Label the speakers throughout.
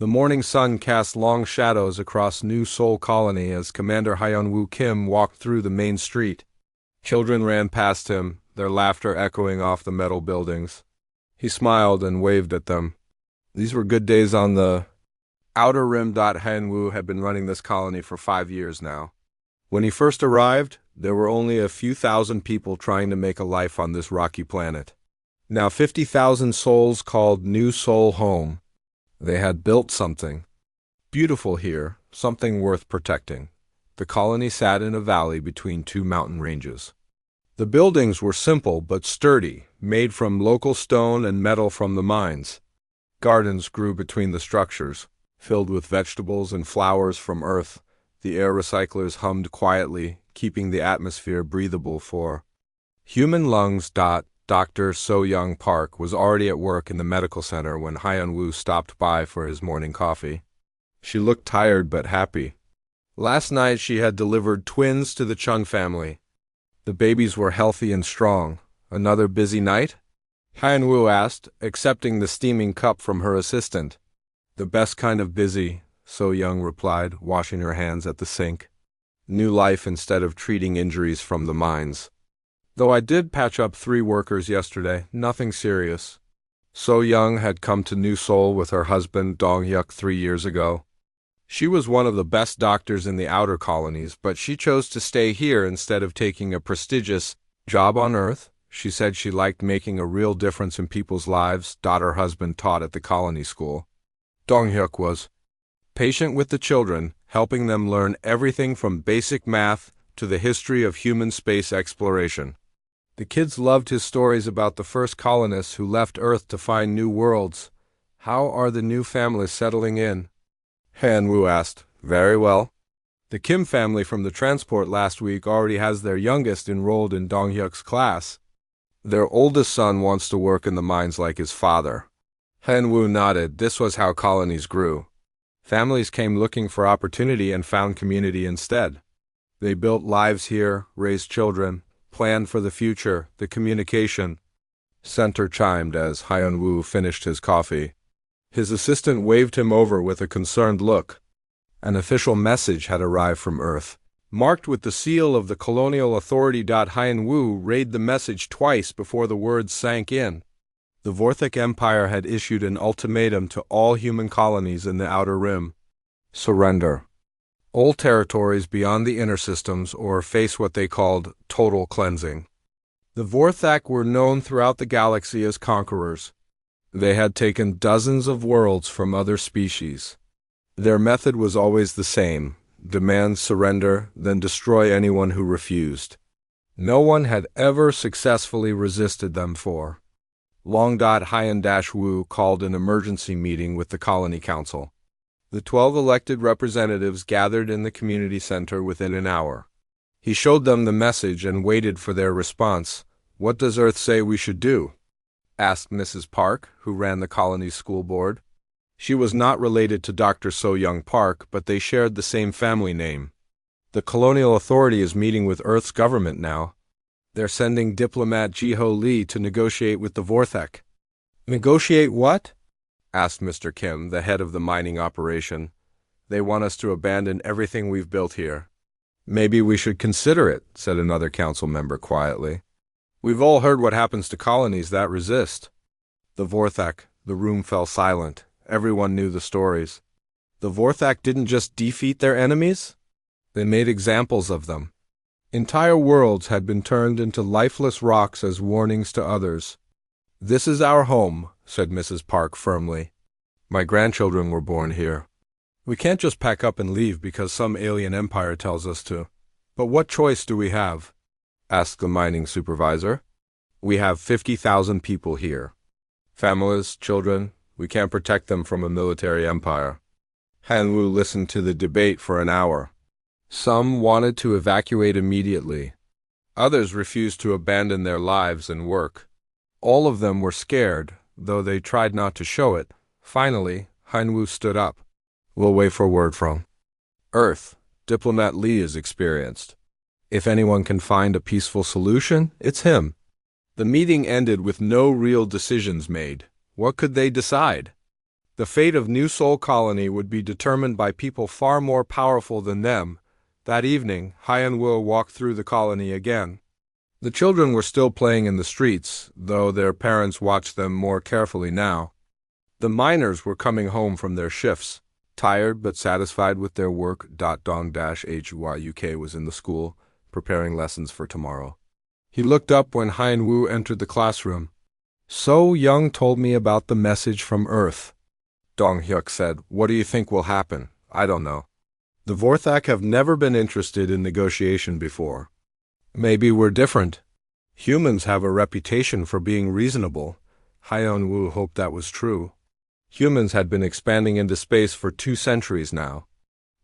Speaker 1: The morning sun cast long shadows across New Seoul Colony as Commander Hyun-woo Kim walked through the main street. Children ran past him, their laughter echoing off the metal buildings. He smiled and waved at them. These were good days on the Outer Rim. Hyun-woo had been running this colony for 5 years now. When he first arrived, there were only a few thousand people trying to make a life on this rocky planet. Now 50,000 souls called New Seoul home. They had built something beautiful here, something worth protecting. The colony sat in a valley between two mountain ranges. The buildings were simple but sturdy, made from local stone and metal from the mines. Gardens grew between the structures, filled with vegetables and flowers from earth. The air recyclers hummed quietly, keeping the atmosphere breathable for human lungs. Dr. So-young Park was already at work in the medical center when Hyun-woo stopped by for his morning coffee. She looked tired but happy. Last night she had delivered twins to the Chung family. The babies were healthy and strong. Another busy night? Hyun-woo asked, accepting the steaming cup from her assistant. The best kind of busy, So-young replied, washing her hands at the sink. New life instead of treating injuries from the mines. Though I did patch up 3 workers yesterday, nothing serious. So-young had come to New Seoul with her husband Dong-hyuk 3 years ago. She was one of the best doctors in the outer colonies, but she chose to stay here instead of taking a prestigious job on Earth. She said she liked making a real difference in people's lives. Her husband taught at the colony school. Dong-hyuk was patient with the children, helping them learn everything from basic math to the history of human space exploration. The kids loved his stories about the first colonists who left Earth to find new worlds. How are the new families settling in? Hyun-woo asked. Very well. The Kim family from the transport last week already has their youngest enrolled in Dong-hyuk's class. Their oldest son wants to work in the mines like his father. Hyun-woo nodded. This was how colonies grew. Families came looking for opportunity and found community instead. They built lives here, raised children, planned for the future. The communication center chimed as Hyun-woo finished his coffee. His assistant waved him over with a concerned look. An official message had arrived from Earth, marked with the seal of the colonial authority. Hyun-woo read the message twice before the words sank in. The Vorthak Empire had issued an ultimatum to all human colonies in the Outer Rim. Surrender all territories beyond the inner systems or face what they called total cleansing. The Vorthak were known throughout the galaxy as conquerors. They had taken dozens of worlds from other species. Their method was always the same: demand surrender, then destroy anyone who refused. No one had ever successfully resisted them for long. Hyun-woo called an emergency meeting with the Colony Council. The 12 elected representatives gathered in the community center within an hour. He showed them the message and waited for their response. What does Earth say we should do? Asked Mrs. Park, who ran the colony's school board. She was not related to Dr. So-young Park, but they shared the same family name. The colonial authority is meeting with Earth's government now. They're sending diplomat Jiho Lee to negotiate with the Vorthak. Negotiate what? Asked Mr. Kim, the head of the mining operation. They want us to abandon everything we've built here. Maybe we should consider it, said another council member quietly. We've all heard what happens to colonies that resist. The Vorthak. The room fell silent. Everyone knew the stories. The Vorthak didn't just defeat their enemies. They made examples of them. Entire worlds had been turned into lifeless rocks as warnings to others. This is our home, said Mrs. Park firmly. My grandchildren were born here. We can't just pack up and leave because some alien empire tells us to. But what choice do we have? Asked the mining supervisor. We have 50,000 people here. Families, children, we can't protect them from a military empire. Hyun-woo listened to the debate for an hour. Some wanted to evacuate immediately. Others refused to abandon their lives and work. All of them were scared, though they tried not to show it. Finally, Hyun-woo stood up. We'll wait for word from Earth. Diplomat Lee is experienced. If anyone can find a peaceful solution, it's him. The meeting ended with no real decisions made. What could they decide? The fate of New Sol Colony would be determined by people far more powerful than them. That evening, Hyan-Woo walked through the colony again. The children were still playing in the streets, though their parents watched them more carefully now. The miners were coming home from their shifts, tired but satisfied with their work. Dong-HFY UK was in the school, preparing lessons for tomorrow. He looked up when Hyan-Woo entered the classroom. "So Young told me about the message from Earth." Dong-hyuk said, "What do you think will happen?" "I don't know. The Vorthak have never been interested in negotiation before. Maybe we're different. Humans have a reputation for being reasonable." Hyan-Woo hoped that was true. Humans had been expanding into space for 2 centuries now.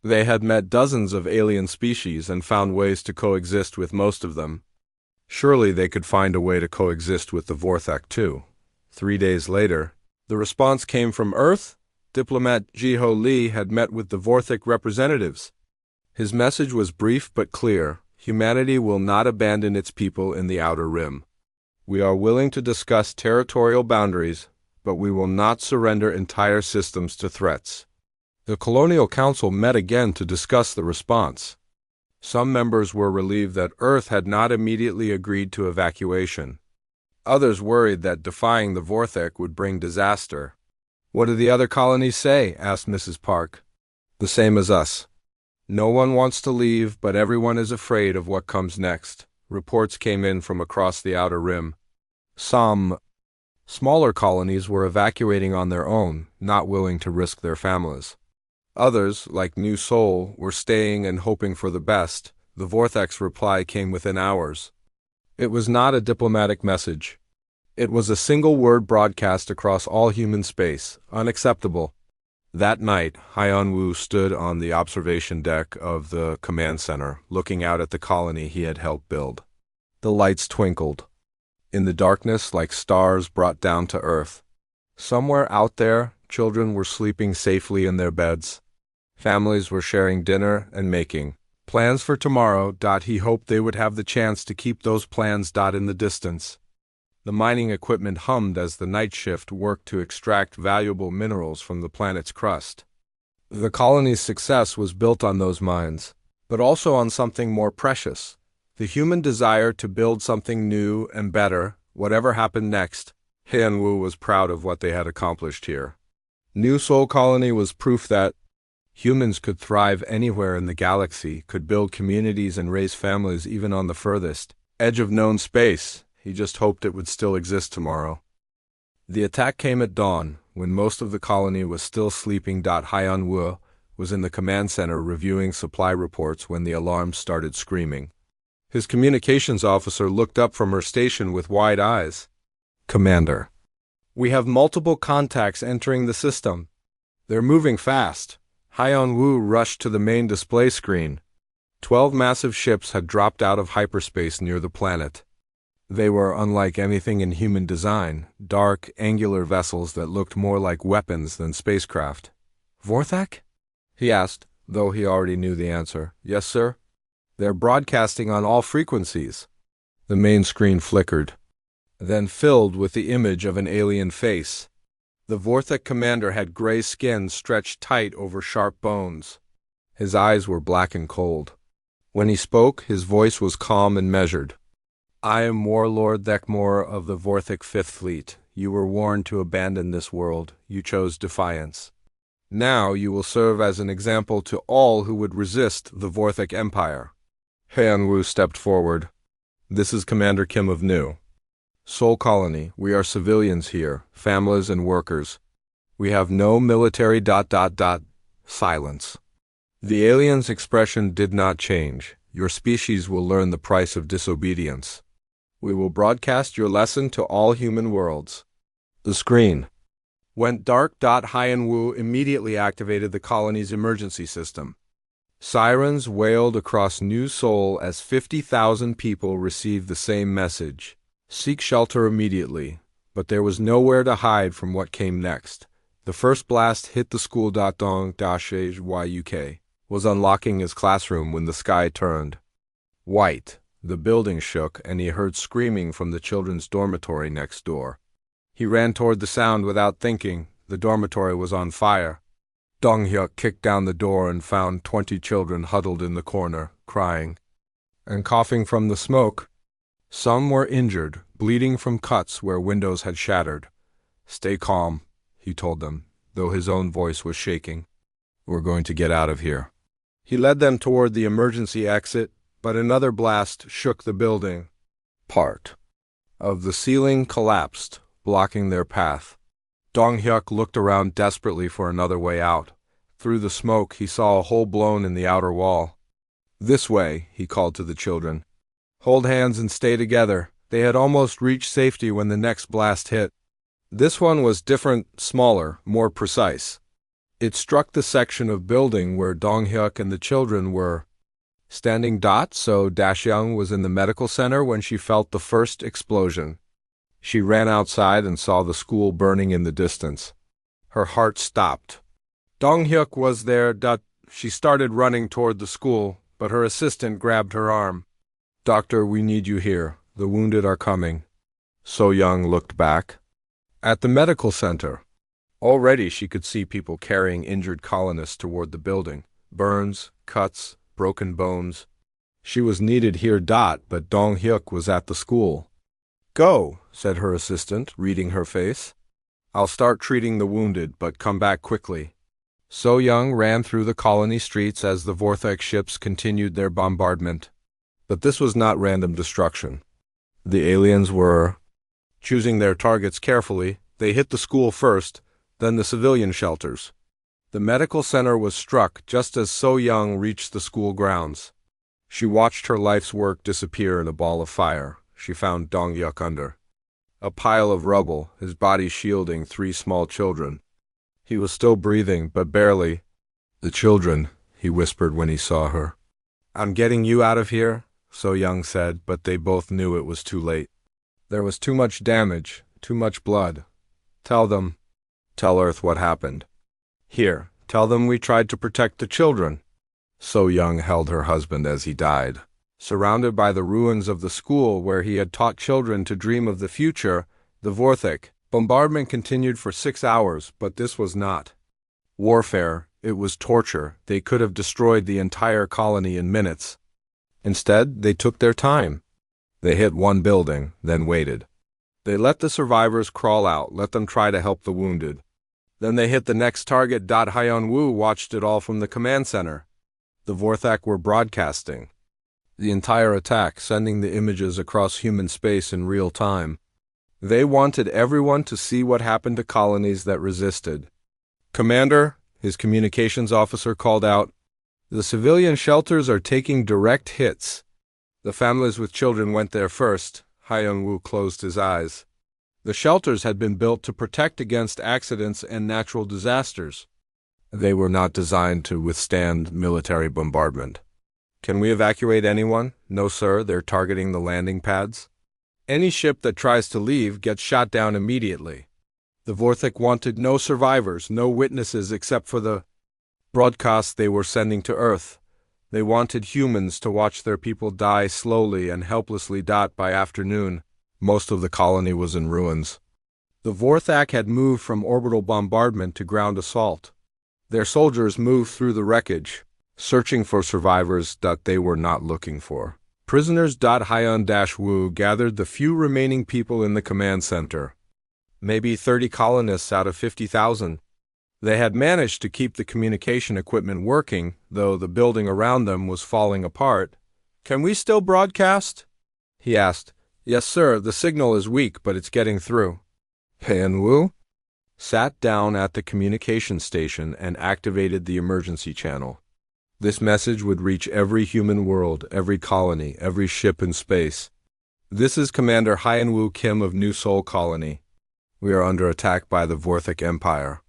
Speaker 1: They had met dozens of alien species and found ways to coexist with most of them. Surely they could find a way to coexist with the Vorthak too. 3 days later, the response came from Earth. Diplomat Ji-ho Lee had met with the Vorthak representatives. His message was brief but clear. Humanity will not abandon its people in the Outer Rim. We are willing to discuss territorial boundaries, but we will not surrender entire systems to threats. The Colonial Council met again to discuss the response. Some members were relieved that Earth had not immediately agreed to evacuation. Others worried that defying the Vorthak would bring disaster. "What do the other colonies say?" asked Mrs. Park. "The same as us. No one wants to leave, but everyone is afraid of what comes next." Reports came in from across the Outer Rim. Some smaller colonies were evacuating on their own, not willing to risk their families. Others, like New Sol, were staying and hoping for the best. The Vorthak's reply came within hours. It was not a diplomatic message. It was a single word broadcast across all human space: unacceptable. That night, Hyan-Woo stood on the observation deck of the command center, looking out at the colony he had helped build. The lights twinkled in the darkness like stars brought down to Earth. Somewhere out there, children were sleeping safely in their beds. Families were sharing dinner and making plans for tomorrow. He hoped they would have the chance to keep those plans. In the distance, the mining equipment hummed as the night shift worked to extract valuable minerals from the planet's crust. The colony's success was built on those mines, but also on something more precious: the human desire to build something new and better, whatever happened next. Hyan-Woo was proud of what they had accomplished here. New Sol Colony was proof that humans could thrive anywhere in the galaxy, could build communities and raise families even on the furthest edge of known space. He just hoped it would still exist tomorrow. The attack came at dawn, when most of the colony was still sleeping. Hyan-Woo was in the command center reviewing supply reports when the alarms started screaming. His communications officer looked up from her station with wide eyes. "Commander, we have multiple contacts entering the system. They're moving fast." Hyan-Woo rushed to the main display screen. 12 massive ships had dropped out of hyperspace near the planet. They were unlike anything in human design, dark, angular vessels that looked more like weapons than spacecraft. "Vorthak?" he asked, though he already knew the answer. "Yes, sir. They're broadcasting on all frequencies." The main screen flickered, then filled with the image of an alien face. The Vorthak commander had gray skin stretched tight over sharp bones. His eyes were black and cold. When he spoke, his voice was calm and measured. "I am Warlord Thekmor of the Vorthak Fifth Fleet. You were warned to abandon this world. You chose defiance. Now you will serve as an example to all who would resist the Vorthak Empire." Hyan-Woo stepped forward. "This is Commander Kim of New Sol Colony. We are civilians here, families and workers. We have no military... Silence. The alien's expression did not change. "Your species will learn the price of disobedience. We will broadcast your lesson to all human worlds." The screen went dark. Hyan-Woo immediately activated the colony's emergency system. Sirens wailed across New Sol as 50,000 people received the same message: "Seek shelter immediately." But there was nowhere to hide from what came next. The first blast hit the school. Dong-HFY UK was unlocking his classroom when the sky turned white. The building shook, and he heard screaming from the children's dormitory next door. He ran toward the sound without thinking. The dormitory was on fire. Dong-hyuk kicked down the door and found 20 children huddled in the corner, crying and coughing from the smoke. Some were injured, bleeding from cuts where windows had shattered. "Stay calm," he told them, though his own voice was shaking. "We're going to get out of here." He led them toward the emergency exit, but another blast shook the building. Part of the ceiling collapsed, blocking their path. Dong-hyuk looked around desperately for another way out. Through the smoke, he saw a hole blown in the outer wall. "This way," he called to the children. "Hold hands and stay together." They had almost reached safety when the next blast hit. This one was different, smaller, more precise. It struck the section of building where Dong-hyuk and the children were standing. So Dash-young was in the medical center when she felt the first explosion. She ran outside and saw the school burning in the distance. Her heart stopped. Dong-hyuk was there. She started running toward the school, but her assistant grabbed her arm. "Doctor, we need you here. The wounded are coming." So-young looked back. At the medical center. Already she could see people carrying injured colonists toward the building. Burns, cuts, broken bones. She was needed here. But Dong-hyuk was at the school. "Go," said her assistant, reading her face. "I'll start treating the wounded, but come back quickly." So-young ran through the colony streets as the Vortex ships continued their bombardment. But this was not random destruction. The aliens were choosing their targets carefully. They hit the school first, then the civilian shelters. The medical center was struck just as So-young reached the school grounds. She watched her life's work disappear in a ball of fire. She found Dong-hyuk under a pile of rubble, his body shielding 3 small children. He was still breathing, but barely. "The children," he whispered when he saw her. "I'm getting you out of here," So-young said, but they both knew it was too late. There was too much damage, too much blood. "Tell them. Tell Earth what happened. Here, tell them we tried to protect the children." So-young held her husband as he died. Surrounded by the ruins of the school where he had taught children to dream of the future, the Vortex bombardment continued for 6 hours, but this was not warfare, it was torture. They could have destroyed the entire colony in minutes. Instead, they took their time. They hit one building, then waited. They let the survivors crawl out, let them try to help the wounded. Then they hit the next target. Hyun-woo watched it all from the command center. The Vortex were broadcasting the entire attack, sending the images across human space in real time. They wanted everyone to see what happened to colonies that resisted. "Commander," his communications officer called out, "the civilian shelters are taking direct hits." The families with children went there first. Hyun-woo closed his eyes. The shelters had been built to protect against accidents and natural disasters. They were not designed to withstand military bombardment. "Can we evacuate anyone?" "No, sir, they're targeting the landing pads. Any ship that tries to leave gets shot down immediately." The Vortex wanted no survivors, no witnesses except for the broadcasts they were sending to Earth. They wanted humans to watch their people die slowly and helplessly. By afternoon, most of the colony was in ruins. The Vortex had moved from orbital bombardment to ground assault. Their soldiers moved through the wreckage, searching for survivors that they were not looking for. Prisoners. Hyun-woo gathered the few remaining people in the command center. Maybe 30 colonists out of 50,000. They had managed to keep the communication equipment working, though the building around them was falling apart. "Can we still broadcast?" he asked. "Yes, sir, the signal is weak, but it's getting through." Hyun-woo sat down at the communication station and activated the emergency channel. This message would reach every human world, every colony, every ship in space. "This is Commander Hyun-woo Kim of New Seoul Colony. We are under attack by the Vortex Empire.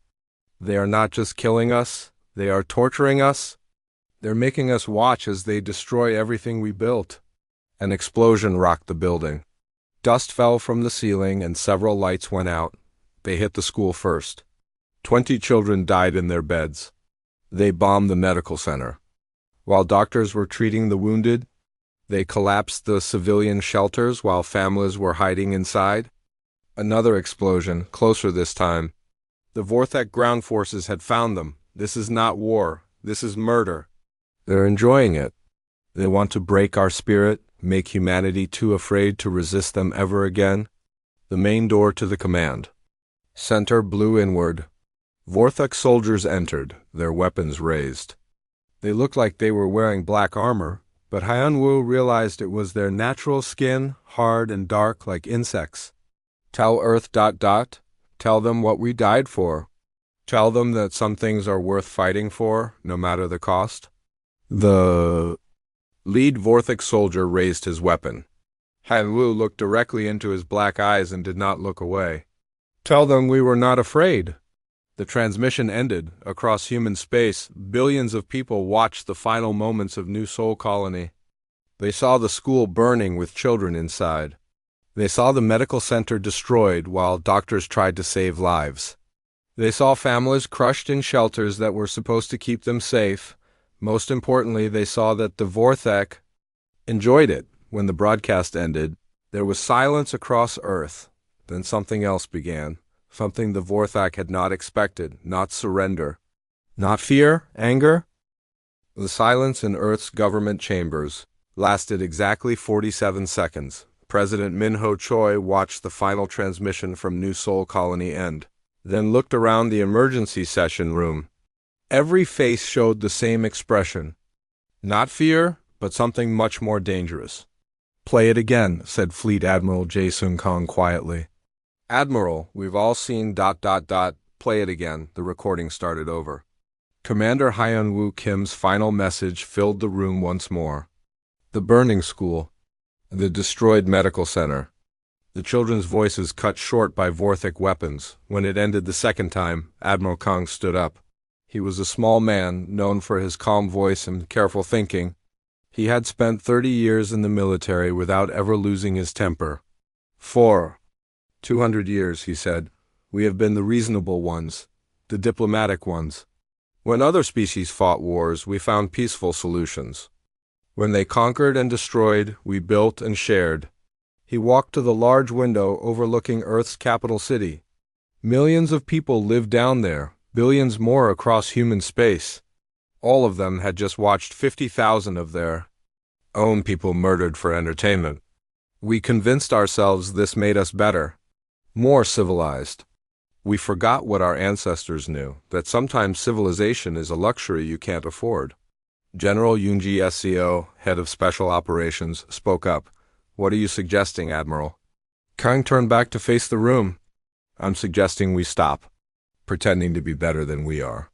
Speaker 1: They are not just killing us, they are torturing us. They're making us watch as they destroy everything we built." An explosion rocked the building. Dust fell from the ceiling and several lights went out. They hit the school first. 20 children died in their beds. They bombed the medical center. While doctors were treating the wounded, they collapsed the civilian shelters while families were hiding inside. Another explosion, closer this time. The Vorthek ground forces had found them. This is not war. This is murder. They're enjoying it. They want to break our spirit, make humanity too afraid to resist them ever again. The main door to the command center blew inward. Vorthek soldiers entered, their weapons raised. They looked like they were wearing black armor, but Hyun-woo realized it was their natural skin, hard and dark like insects. Tell Earth ... Tell them what we died for. Tell them that some things are worth fighting for, no matter the cost. The lead Vorthek soldier raised his weapon. Hyun-woo looked directly into his black eyes and did not look away. Tell them we were not afraid. The transmission ended. Across human space, billions of people watched the final moments of New Sol Colony. They saw the school burning with children inside. They saw the medical center destroyed while doctors tried to save lives. They saw families crushed in shelters that were supposed to keep them safe. Most importantly, they saw that the Vorthek enjoyed it. When the broadcast ended, there was silence across Earth. Then something else began. Something the Vorthek had not expected, not surrender. Not fear, anger. The silence in Earth's government chambers lasted exactly 47 seconds. President Min-ho Choi watched the final transmission from New Sol Colony end, then looked around the emergency session room. Every face showed the same expression. Not fear, but something much more dangerous. Play it again, said Fleet Admiral Jae Sung-kong quietly. Admiral, we've all seen ... Play it again. The recording started over. Commander Hyun-woo Kim's final message filled the room once more. The burning school. The destroyed medical center. The children's voices cut short by Vorthek weapons. When it ended the second time, Admiral Kong stood up. He was a small man, known for his calm voice and careful thinking. He had spent 30 years in the military without ever losing his temper. 200 years, he said. We have been the reasonable ones, the diplomatic ones. When other species fought wars, we found peaceful solutions. When they conquered and destroyed, we built and shared. He walked to the large window overlooking Earth's capital city. Millions of people lived down there, billions more across human space. All of them had just watched 50,000 of their own people murdered for entertainment. We convinced ourselves this made us better, more civilized. We forgot what our ancestors knew, that sometimes civilization is a luxury you can't afford. General Yoonji SCO, head of special operations, spoke up. What are you suggesting, Admiral? Kang turned back to face the room. I'm suggesting we stop pretending to be better than we are.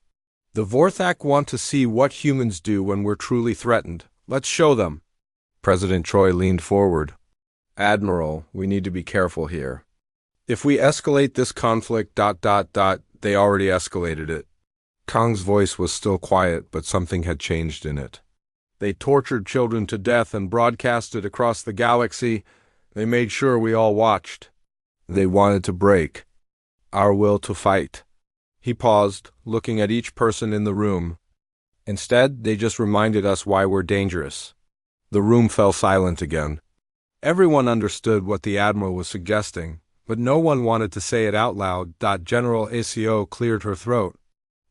Speaker 1: The Vorthek want to see what humans do when we're truly threatened. Let's show them. President Choi leaned forward. Admiral, we need to be careful here. If we escalate this conflict ... they already escalated it. Kang's voice was still quiet, but something had changed in it. They tortured children to death and broadcasted across the galaxy. They made sure we all watched. They wanted to break our will to fight. He paused, looking at each person in the room. Instead, they just reminded us why we're dangerous. The room fell silent again. Everyone understood what the Admiral was suggesting, but no one wanted to say it out loud. General ACO cleared her throat.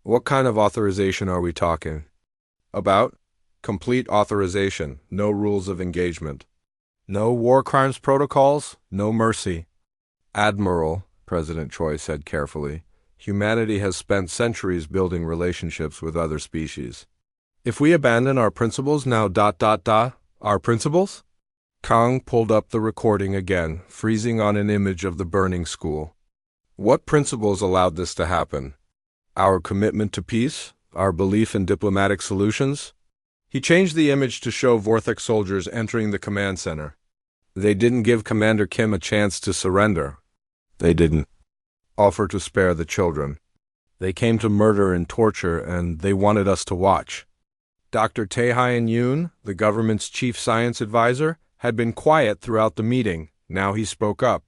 Speaker 1: What kind of authorization are we talking about? Complete authorization, no rules of engagement. No war crimes protocols, no mercy. Admiral, President Choi said carefully, humanity has spent centuries building relationships with other species. If we abandon our principles now ... Our principles? Kang pulled up the recording again, freezing on an image of the burning school. What principles allowed this to happen? Our commitment to peace? Our belief in diplomatic solutions? He changed the image to show Vorthek soldiers entering the command center. They didn't give Commander Kim a chance to surrender. They didn't offer to spare the children. They came to murder and torture, and they wanted us to watch. Dr. Tae-hyun Yoon, the government's chief science advisor, had been quiet throughout the meeting. Now he spoke up.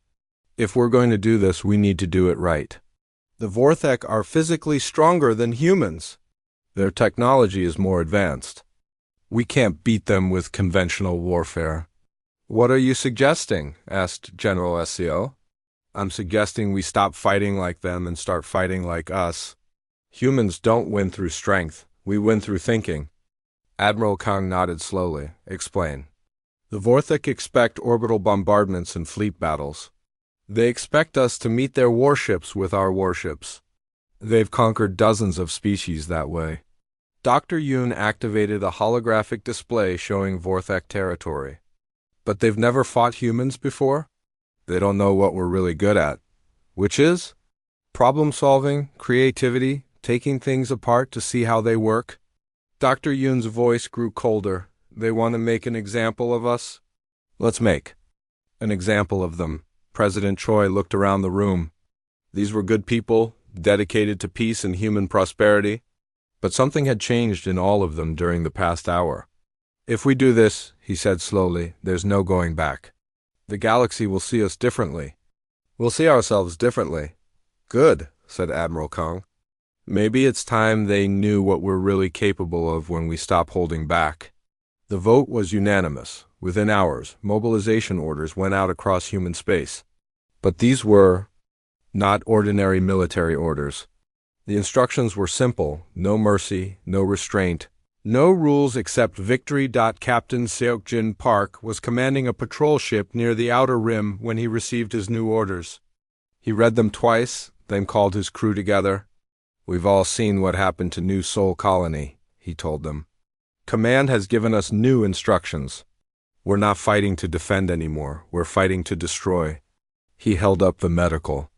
Speaker 1: If we're going to do this, we need to do it right. The Vorthek are physically stronger than humans. Their technology is more advanced. We can't beat them with conventional warfare. What are you suggesting? Asked General SCO. I'm suggesting we stop fighting like them and start fighting like us. Humans don't win through strength, we win through thinking. Admiral Kang nodded slowly. Explain. The Vorthik expect orbital bombardments and fleet battles. They expect us to meet their warships with our warships. They've conquered dozens of species that way. Dr. Yoon activated a holographic display showing Vorthek territory. But they've never fought humans before? They don't know what we're really good at. Which is? Problem solving, creativity, taking things apart to see how they work. Dr. Yoon's voice grew colder. They want to make an example of us? Let's make an example of them. President Choi looked around the room. These were good people, dedicated to peace and human prosperity. But something had changed in all of them during the past hour. If we do this, he said slowly, there's no going back. The galaxy will see us differently. We'll see ourselves differently. Good, said Admiral Kang. Maybe it's time they knew what we're really capable of when we stop holding back. The vote was unanimous. Within hours, mobilization orders went out across human space. But these were not ordinary military orders. The instructions were simple: no mercy, no restraint, no rules except victory. Captain Seokjin Park was commanding a patrol ship near the outer rim when he received his new orders. He read them twice, then called his crew together. We've all seen what happened to New Sol Colony, he told them. Command has given us new instructions. We're not fighting to defend anymore, we're fighting to destroy. He held up the medical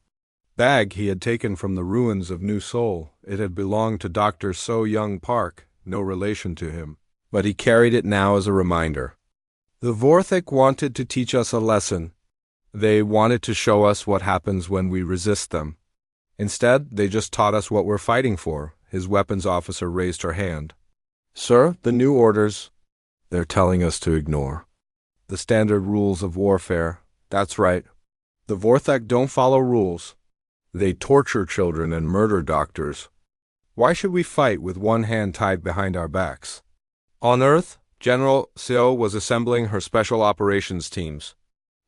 Speaker 1: bag he had taken from the ruins of New Seoul. It had belonged to Dr. So Young Park, no relation to him, but he carried it now as a reminder. The Vorthik wanted to teach us a lesson. They wanted to show us what happens when we resist them. Instead, they just taught us what we're fighting for. His weapons officer raised her hand. Sir, the new orders, they're telling us to ignore. The standard rules of warfare. That's right. The Vorthik don't follow rules. They torture children and murder doctors. Why should we fight with one hand tied behind our backs? On Earth, General Seo was assembling her special operations teams.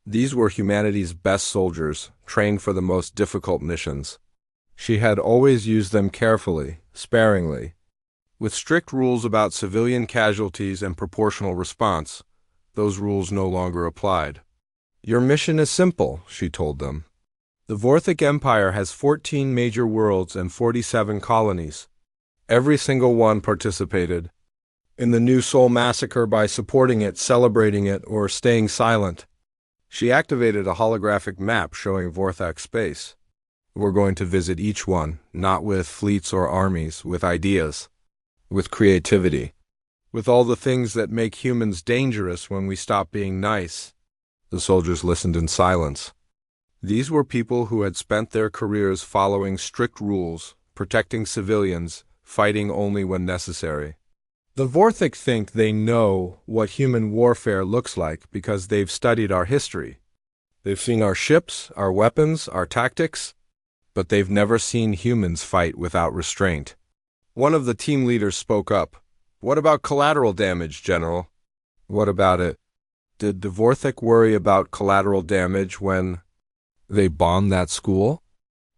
Speaker 1: These were humanity's best soldiers, trained for the most difficult missions. She had always used them carefully, sparingly, with strict rules about civilian casualties and proportional response. Those rules no longer applied. Your mission is simple, she told them. The Vorthik Empire has 14 major worlds and 47 colonies. Every single one participated in the New Seoul massacre by supporting it, celebrating it, or staying silent. She activated a holographic map showing Vorthak space. We're going to visit each one, not with fleets or armies, with ideas, with creativity, with all the things that make humans dangerous when we stop being nice. The soldiers listened in silence. These were people who had spent their careers following strict rules, protecting civilians, fighting only when necessary. The Vorthik think they know what human warfare looks like because they've studied our history. They've seen our ships, our weapons, our tactics, but they've never seen humans fight without restraint. One of the team leaders spoke up. What about collateral damage, General? What about it? Did the Vorthik worry about collateral damage when they bombed that school?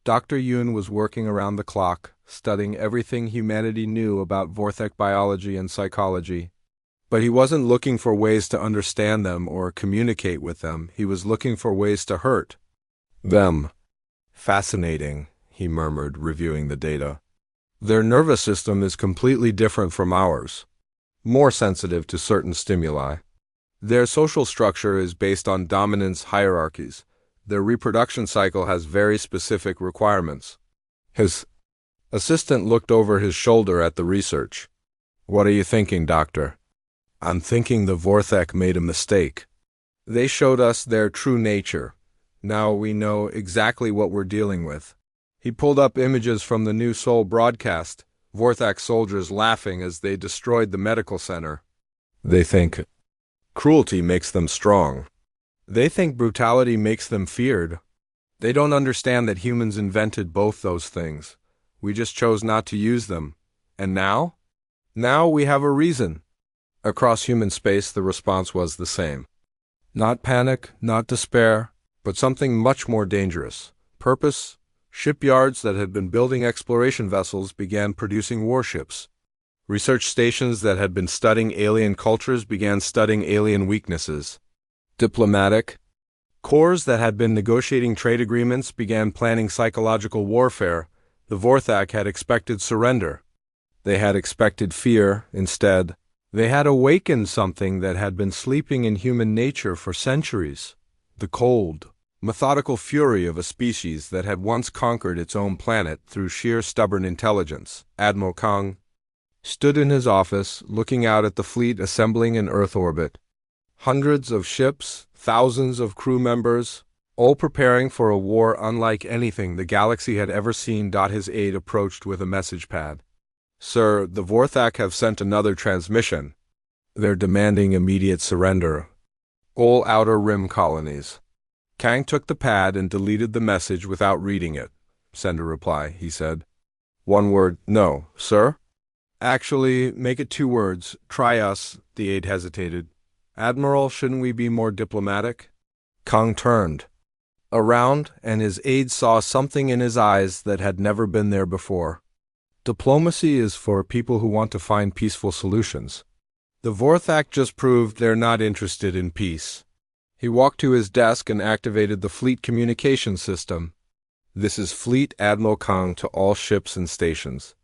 Speaker 1: Dr. Yoon was working around the clock, studying everything humanity knew about Vorthik biology and psychology. But he wasn't looking for ways to understand them or communicate with them. He was looking for ways to hurt them. Fascinating, he murmured, reviewing the data. Their nervous system is completely different from ours, more sensitive to certain stimuli. Their social structure is based on dominance hierarchies. Their reproduction cycle has very specific requirements. His assistant looked over his shoulder at the research. What are you thinking, Doctor? I'm thinking the Vorthik made a mistake. They showed us their true nature. Now we know exactly what we're dealing with. He pulled up images from the New Seoul broadcast, Vorthak soldiers laughing as they destroyed the medical center. They think cruelty makes them strong. They think brutality makes them feared. They don't understand that humans invented both those things. We just chose not to use them. And now? Now we have a reason. Across human space, the response was the same. Not panic, not despair, but something much more dangerous. Purpose: shipyards that had been building exploration vessels began producing warships. Research stations that had been studying alien cultures began studying alien weaknesses. Diplomatic corps that had been negotiating trade agreements began planning psychological warfare. The Vorthak had expected surrender. They had expected fear instead. They had awakened something that had been sleeping in human nature for centuries: the cold, methodical fury of a species that had once conquered its own planet through sheer stubborn intelligence. Admiral Kang stood in his office, looking out at the fleet assembling in Earth orbit. Hundreds of ships, thousands of crew members, all preparing for a war unlike anything the galaxy had ever seen. His aide approached with a message pad. "Sir, the Vorthak have sent another transmission. They're demanding immediate surrender. All outer rim colonies." Kang took the pad and deleted the message without reading it. "Send a reply," he said. "One word, no, sir?" "Actually, make it 2 words. Try us." The aide hesitated. "Admiral, shouldn't we be more diplomatic?" Kang turned around, and his aide saw something in his eyes that had never been there before. Diplomacy is for people who want to find peaceful solutions. The Vorthak just proved they're not interested in peace. He walked to his desk and activated the fleet communication system. "This is Fleet Admiral Kang to all ships and stations.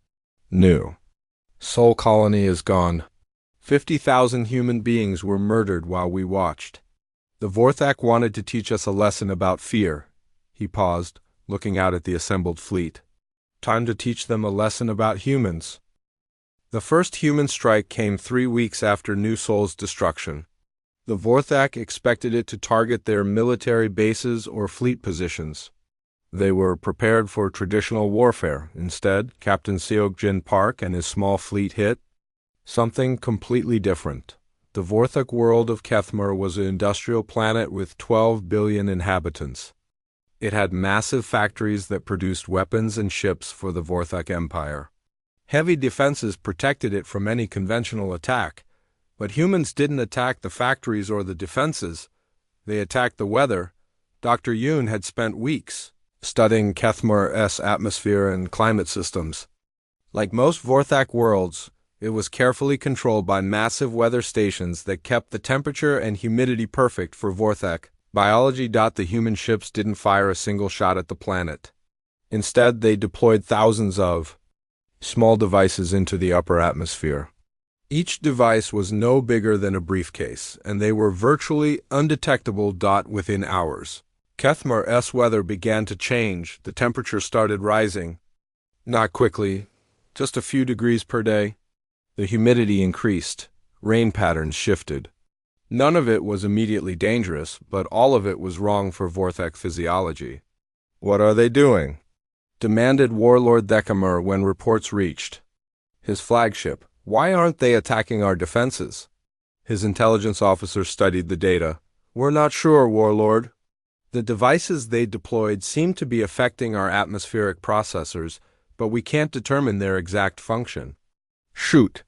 Speaker 1: New Sol colony is gone. 50,000 human beings were murdered while we watched. The Vorthak wanted to teach us a lesson about fear." He paused, looking out at the assembled fleet. "Time to teach them a lesson about humans." The first human strike came 3 weeks after New Sol's destruction. The Vorthak expected it to target their military bases or fleet positions. They were prepared for traditional warfare. Instead, Captain Seok-Jin Park and his small fleet hit something completely different. The Vorthak world of Kethmer was an industrial planet with 12 billion inhabitants. It had massive factories that produced weapons and ships for the Vorthak Empire. Heavy defenses protected it from any conventional attack, but humans didn't attack the factories or the defenses. They attacked the weather. Dr. Yoon had spent weeks studying Kethmer's atmosphere and climate systems. Like most Vorthak worlds, it was carefully controlled by massive weather stations that kept the temperature and humidity perfect for Vorthak biology. The human ships didn't fire a single shot at the planet. Instead, they deployed thousands of small devices into the upper atmosphere. Each device was no bigger than a briefcase, and they were virtually undetectable. Within hours, Kethmer's weather began to change. The temperature started rising. Not quickly, just a few degrees per day. The humidity increased. Rain patterns shifted. None of it was immediately dangerous, but all of it was wrong for Vorthak physiology. "What are they doing?" demanded Warlord Decamer when reports reached his flagship. "Why aren't they attacking our defenses?" His intelligence officer studied the data. "We're not sure, Warlord. The devices they deployed seem to be affecting our atmospheric processors, but we can't determine their exact function." "Shoot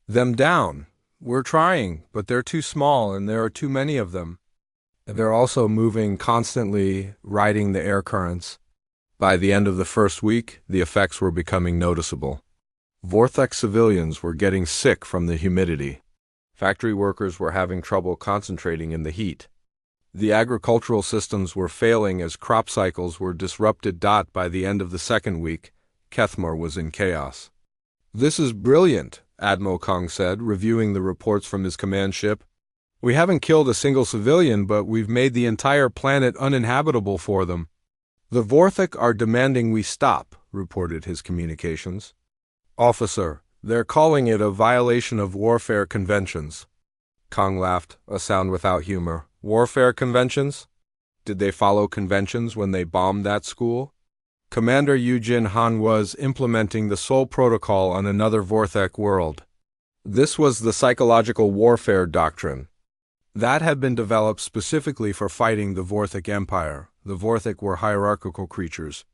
Speaker 1: them down." "We're trying, but they're too small and there are too many of them. They're also moving constantly, riding the air currents." By the end of the first week, the effects were becoming noticeable. Vorthak civilians were getting sick from the humidity. Factory workers were having trouble concentrating in the heat. The agricultural systems were failing as crop cycles were disrupted. By the end of the second week, Kethmer was in chaos. "This is brilliant," Admiral Kang said, reviewing the reports from his command ship. "We haven't killed a single civilian, but we've made the entire planet uninhabitable for them." "The Vorthak are demanding we stop," reported his communications. "Officer, they're calling it a violation of warfare conventions." Kang laughed, a sound without humor. "Warfare conventions? Did they follow conventions when they bombed that school?" Commander Eugene Han was implementing the Sol Protocol on another Vorthak world. This was the psychological warfare doctrine that had been developed specifically for fighting the Vorthak Empire. The Vorthak were hierarchical creatures.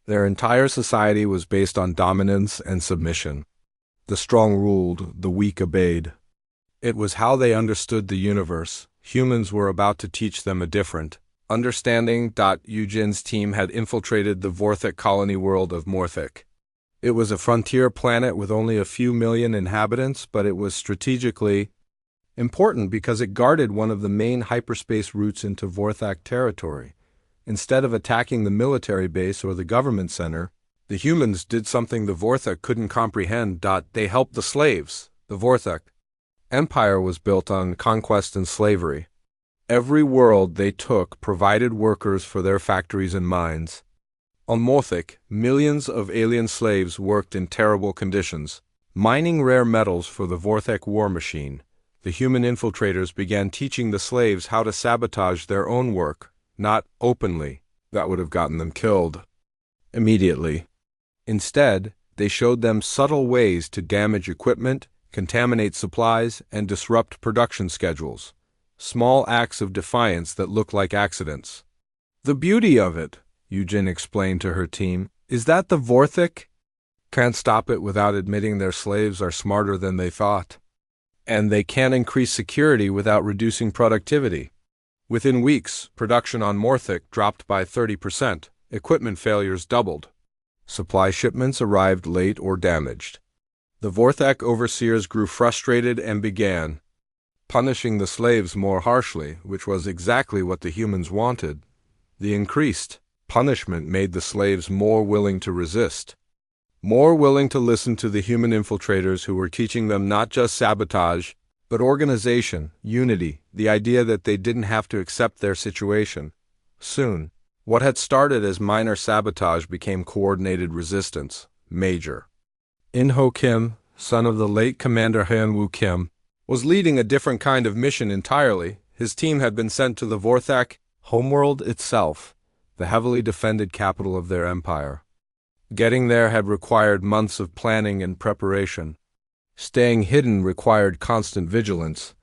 Speaker 1: Their entire society was based on dominance and submission. The strong ruled, the weak obeyed. It was how they understood the universe. Humans were about to teach them a different Understanding. Eugen's team had infiltrated the Vorthik colony world of Morthic. It was a frontier planet with only a few million inhabitants, but it was strategically important because it guarded one of the main hyperspace routes into Vorthak territory. Instead of attacking the military base or the government center, the humans did something the Vorthak couldn't comprehend. They helped the slaves. The Vorthak Empire was built on conquest and slavery. Every world they took provided workers for their factories and mines. On Morthic, millions of alien slaves worked in terrible conditions, mining rare metals for the Vorthik war machine. The human infiltrators began teaching the slaves how to sabotage their own work, not openly. That would have gotten them killed immediately. Instead, they showed them subtle ways to damage equipment, contaminate supplies, and disrupt production schedules. Small acts of defiance that look like accidents. The beauty of it, Eugen explained to her team, is that the Vorthik can't stop it without admitting their slaves are smarter than they thought. And they can't increase security without reducing productivity. Within weeks, production on Morthic dropped by 30%. Equipment failures doubled. Supply shipments arrived late or damaged. The Vorthak overseers grew frustrated and began punishing the slaves more harshly, which was exactly what the humans wanted. The increased punishment made the slaves more willing to resist, more willing to listen to the human infiltrators who were teaching them not just sabotage, but organization, unity, the idea that they didn't have to accept their situation. Soon, what had started as minor sabotage became coordinated resistance, major. In-ho Kim, son of the late Commander Hyun-woo Kim, was leading a different kind of mission entirely. His team had been sent to the Vorthak homeworld itself, the heavily defended capital of their empire. Getting there had required months of planning and preparation. Staying hidden required constant vigilance,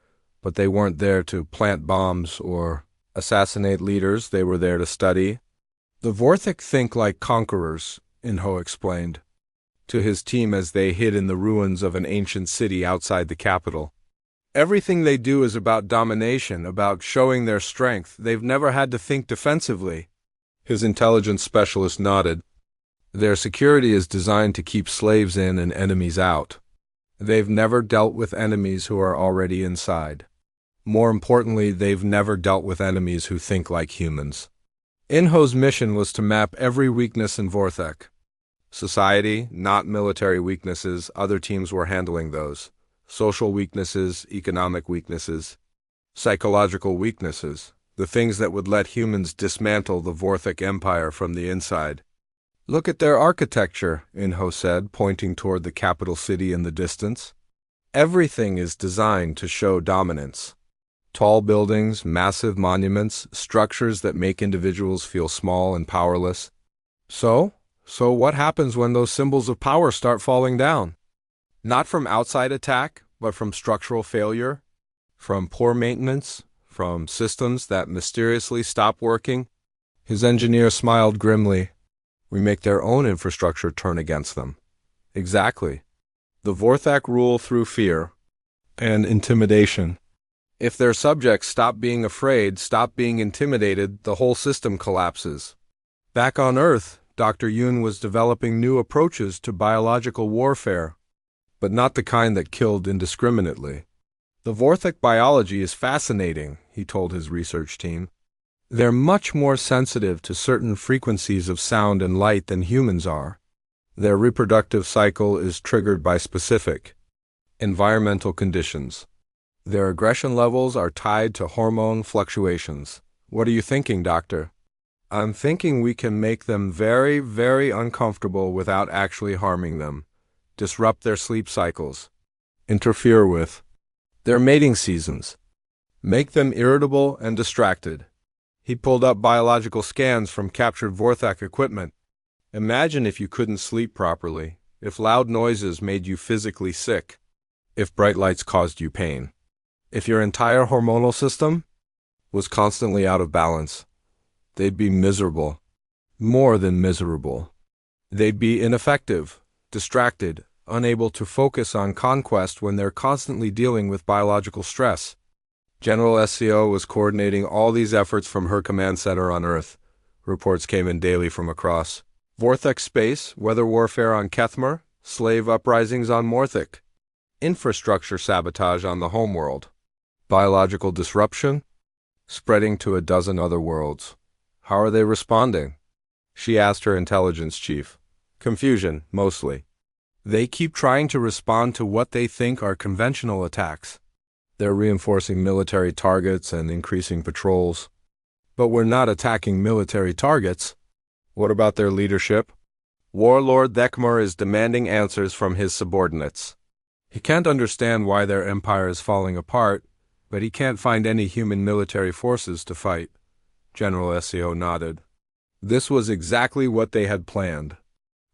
Speaker 1: but they weren't there to plant bombs or assassinate leaders. They were there to study. The Vorthik think like conquerors, In-ho explained to his team as they hid in the ruins of an ancient city outside the capital. Everything they do is about domination, about showing their strength. They've never had to think defensively. His intelligence specialist nodded. Their security is designed to keep slaves in and enemies out. They've never dealt with enemies who are already inside. More importantly, they've never dealt with enemies who think like humans. In-ho's mission was to map every weakness in Vorthak. Society, not military weaknesses. Other teams were handling those. Social weaknesses, economic weaknesses, psychological weaknesses, the things that would let humans dismantle the Vorthik Empire from the inside. Look at their architecture, In-ho said, pointing toward the capital city in the distance. Everything is designed to show dominance. Tall buildings, massive monuments, structures that make individuals feel small and powerless. So what happens when those symbols of power start falling down? Not from outside attack, but from structural failure, from poor maintenance, from systems that mysteriously stop working. His engineer smiled grimly. We make their own infrastructure turn against them. Exactly. The Vorthak rule through fear and intimidation. If their subjects stop being afraid, stop being intimidated, the whole system collapses. Back on Earth, Dr. Yoon was developing new approaches to biological warfare, but not the kind that killed indiscriminately. The Vorthik biology is fascinating, he told his research team. They're much more sensitive to certain frequencies of sound and light than humans are. Their reproductive cycle is triggered by specific environmental conditions. Their aggression levels are tied to hormone fluctuations. What are you thinking, Doctor? I'm thinking we can make them very, very uncomfortable without actually harming them. Disrupt their sleep cycles. Interfere with their mating seasons. Make them irritable and distracted. He pulled up biological scans from captured Vorthak equipment. Imagine if you couldn't sleep properly, if loud noises made you physically sick, if bright lights caused you pain, if your entire hormonal system was constantly out of balance. They'd be miserable. More than miserable. They'd be ineffective, distracted, unable to focus on conquest when they're constantly dealing with biological stress. General SCO was coordinating all these efforts from her command center on Earth. Reports came in daily from across Vortex space, weather warfare on Kethmer, slave uprisings on Morthic, infrastructure sabotage on the homeworld, biological disruption, spreading to a dozen other worlds. How are they responding? She asked her intelligence chief. Confusion, mostly. They keep trying to respond to what they think are conventional attacks. They're reinforcing military targets and increasing patrols. But we're not attacking military targets. What about their leadership? Warlord Thekmar is demanding answers from his subordinates. He can't understand why their empire is falling apart, but he can't find any human military forces to fight. General SEO nodded. This was exactly what they had planned.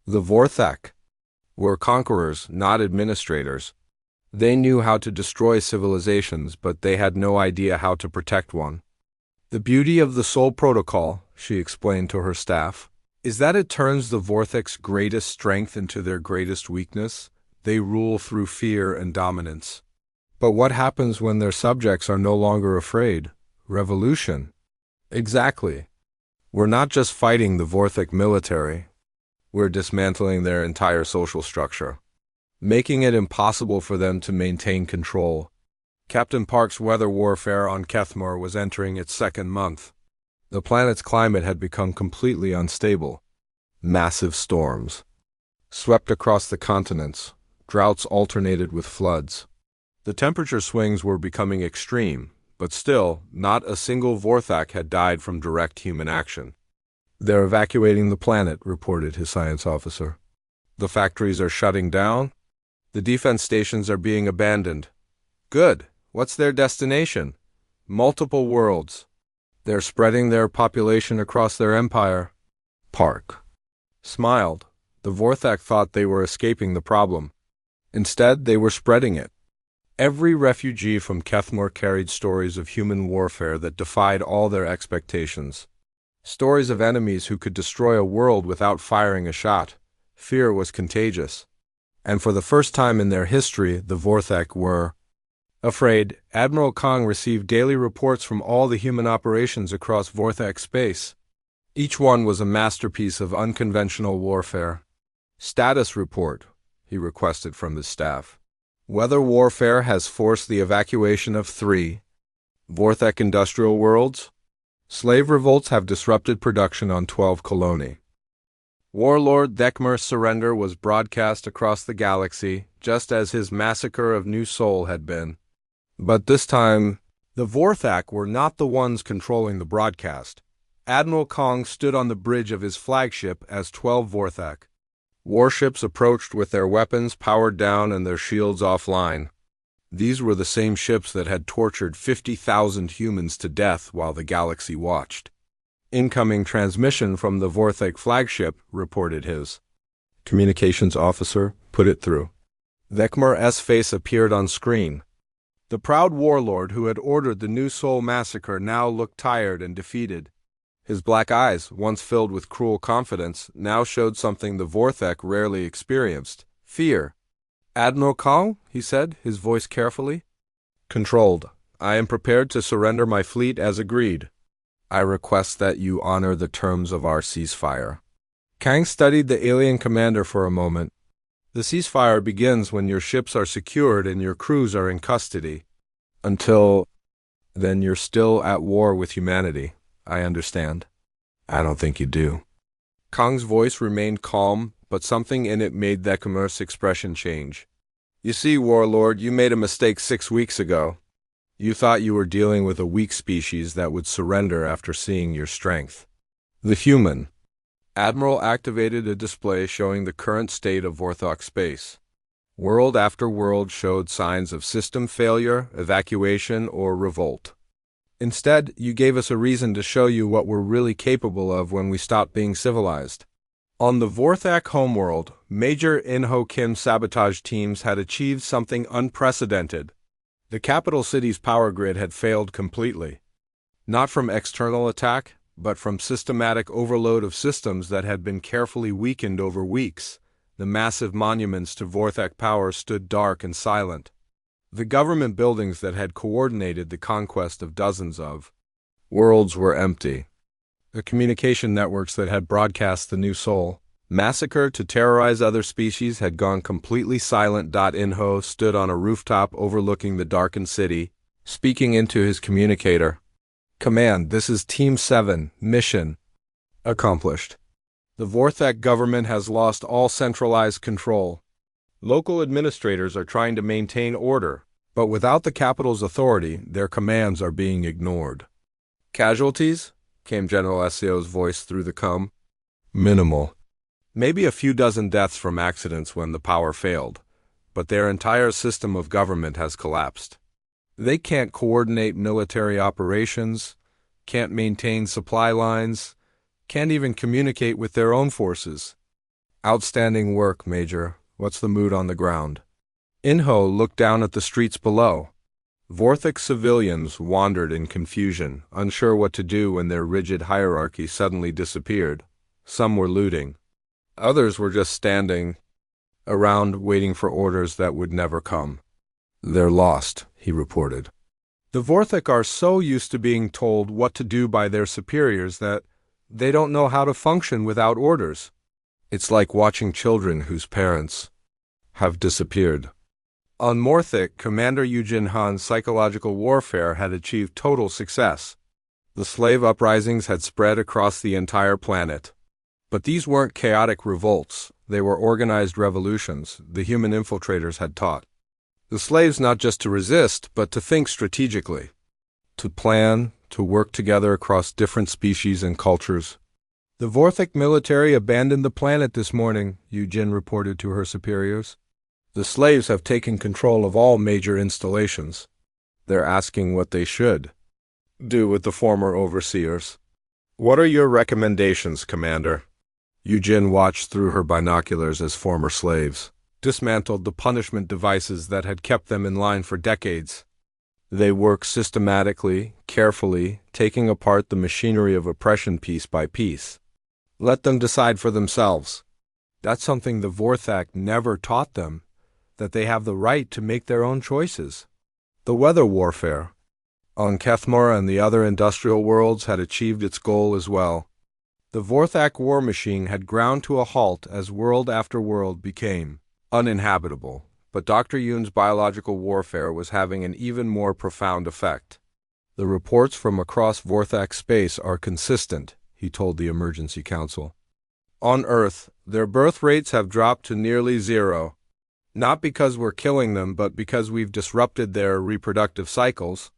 Speaker 1: The Vorthak were conquerors, not administrators. They knew how to destroy civilizations, but they had no idea how to protect one. The beauty of the Soul Protocol, she explained to her staff, is that it turns the Vorthak's greatest strength into their greatest weakness. They rule through fear and dominance. But what happens when their subjects are no longer afraid? Revolution. Exactly. We're not just fighting the Vorthak military. We're dismantling their entire social structure, making it impossible for them to maintain control. Captain Park's weather warfare on Kethmar was entering its second month. The planet's climate had become completely unstable. Massive storms swept across the continents. Droughts alternated with floods. The temperature swings were becoming extreme, but still, not a single Vorthak had died from direct human action. They're evacuating the planet, reported his science officer. The factories are shutting down. The defense stations are being abandoned. Good. What's their destination? Multiple worlds. They're spreading their population across their empire. Park smiled. The Vorthak thought they were escaping the problem. Instead, they were spreading it. Every refugee from Kethmar carried stories of human warfare that defied all their expectations. Stories of enemies who could destroy a world without firing a shot. Fear was contagious. And for the first time in their history, the Vorthak were afraid. Admiral Kong received daily reports from all the human operations across Vorthak space. Each one was a masterpiece of unconventional warfare. Status report, he requested from the staff. Weather warfare has forced the evacuation of 3 Vorthak industrial worlds. Slave revolts have disrupted production on 12 colonies. Warlord Thekmar's surrender was broadcast across the galaxy, just as his massacre of New Sol had been. But this time, the Vorthak were not the ones controlling the broadcast. Admiral Kong stood on the bridge of his flagship as 12 Vorthak. Warships approached with their weapons powered down and their shields offline. These were the same ships that had tortured 50,000 humans to death while the galaxy watched. Incoming transmission from the Vorthak flagship, reported his communications officer. Put it through. Thekmar's face appeared on screen. The proud warlord who had ordered the New Sol massacre now looked tired and defeated. His black eyes, once filled with cruel confidence, now showed something the Vorthak rarely experienced: fear. Admiral Kong, he said, his voice carefully. Controlled. I am prepared to surrender my fleet as agreed. I request that you honor the terms of our ceasefire. Kang studied the alien commander for a moment. The ceasefire begins when your ships are secured and your crews are in custody. Until then, you're still at war with humanity. I understand. I don't think you do. Kang's voice remained calm, but something in it made Thekmar's expression change. You see, Warlord, you made a mistake 6 weeks ago. You thought you were dealing with a weak species that would surrender after seeing your strength. The human. Admiral activated a display showing the current state of Vorthak space. World after world showed signs of system failure, evacuation, or revolt. Instead, you gave us a reason to show you what we're really capable of when we stop being civilized. On the Vorthak homeworld, Major Inho Kim's sabotage teams had achieved something unprecedented. The capital city's power grid had failed completely. Not from external attack, but from systematic overload of systems that had been carefully weakened over weeks. The massive monuments to Vorthak power stood dark and silent. The government buildings that had coordinated the conquest of dozens of worlds were empty. The communication networks that had broadcast the new Sol massacre to terrorize other species had gone completely silent. Inho stood on a rooftop overlooking the darkened city, speaking into his communicator. "Command, this is Team 7, mission accomplished. The Vorthak government has lost all centralized control. Local administrators are trying to maintain order, but without the capital's authority, their commands are being ignored." "Casualties?" came General Essio's voice through the com. "Minimal. Maybe a few dozen deaths from accidents when the power failed, but their entire system of government has collapsed. They can't coordinate military operations, can't maintain supply lines, can't even communicate with their own forces." "Outstanding work, Major. What's the mood on the ground?" Inho looked down at the streets below. Vorthak civilians wandered in confusion, unsure what to do when their rigid hierarchy suddenly disappeared. Some were looting. Others were just standing around waiting for orders that would never come. "They're lost," he reported. The Vorthak are so used to being told what to do by their superiors that they don't know how to function without orders. It's like watching children whose parents have disappeared. On Morthic, Commander Eugene Han's psychological warfare had achieved total success. The slave uprisings had spread across the entire planet. But these weren't chaotic revolts, they were organized revolutions the human infiltrators had taught the slaves not just to resist, but to think strategically, to plan, to work together across different species and cultures. "The Vorthak military abandoned the planet this morning," Eugene reported to her superiors. "The slaves have taken control of all major installations. They're asking what they should do with the former overseers." "What are your recommendations, Commander?" Eugene watched through her binoculars as former slaves dismantled the punishment devices that had kept them in line for decades. They worked systematically, carefully, taking apart the machinery of oppression piece by piece. Let them decide for themselves. That's something the Vorthak never taught them, that they have the right to make their own choices. The weather warfare on Kethmor and the other industrial worlds had achieved its goal as well. The Vorthak war machine had ground to a halt as world after world became uninhabitable, but Dr. Yoon's biological warfare was having an even more profound effect. "The reports from across Vorthak space are consistent," he told the Emergency Council. "On Earth, their birth rates have dropped to nearly zero. Not because we're killing them, but because we've disrupted their reproductive cycles."